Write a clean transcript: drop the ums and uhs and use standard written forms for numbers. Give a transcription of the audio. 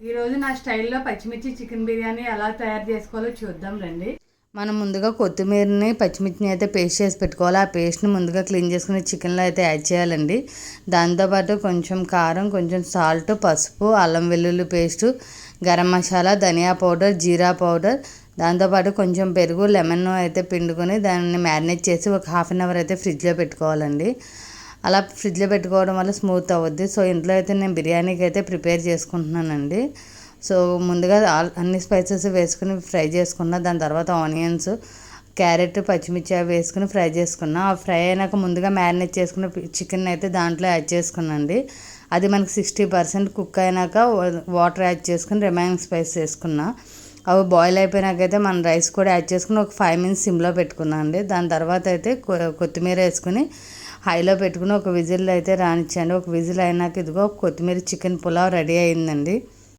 ఈరోజు నా స్టైల్లో పచ్చిమిర్చి చికెన్ బిర్యానీ ఎలా తయారు చేసుకోవాలో చూద్దాం రండి. మనం ముందుగా కొత్తిమీరని పచ్చిమిర్చిని అయితే పేస్ట్ చేసి పెట్టుకోవాలి. ఆ పేస్ట్ని ముందుగా క్లీన్ చేసుకుని చికెన్లో అయితే యాడ్ చేయాలండి. దాంతోపాటు కొంచెం కారం, కొంచెం సాల్ట్, పసుపు, అల్లం వెల్లుల్లి పేస్టు, గరం మసాలా, ధనియా పౌడర్, జీరా పౌడర్, దాంతోపాటు కొంచెం పెరుగు, లెమన్ అయితే పిండుకొని దాన్ని మ్యారినేట్ చేసి ఒక హాఫ్ అన్ అవర్ అయితే ఫ్రిడ్జ్లో పెట్టుకోవాలండి. అలా ఫ్రిడ్జ్లో పెట్టుకోవడం వల్ల స్మూత్ అవ్వద్ది. సో ఇంట్లో అయితే నేను బిర్యానీకి అయితే ప్రిపేర్ చేసుకుంటున్నానండి. సో ముందుగా అన్ని స్పైసెస్ వేసుకుని ఫ్రై చేసుకున్న, దాని తర్వాత ఆనియన్స్, క్యారెట్, పచ్చిమిర్చి అవి వేసుకుని ఫ్రై చేసుకున్నా. ఆ ఫ్రై అయినాక ముందుగా మ్యారినేట్ చేసుకున్న చికెన్ అయితే దాంట్లో యాడ్ చేసుకున్నాండి. అది మనకి 60% కుక్ అయినాక వాటర్ యాడ్ చేసుకుని రిమైనింగ్ స్పైస్ వేసుకున్నా. అవి బాయిల్ అయిపోయినాకైతే మనం రైస్ కూడా యాడ్ చేసుకుని ఒక 5 minutes సిమ్లో పెట్టుకున్నాం అండి. దాని తర్వాత అయితే కొత్తిమీర వేసుకుని హైలో పెట్టుకుని ఒక విజిల్ అయితే రానిచ్చండి. ఒక విజిల్ అయినాక ఇదిగో కొత్తిమీర చికెన్ పులావ్ రెడీ అయిందండి.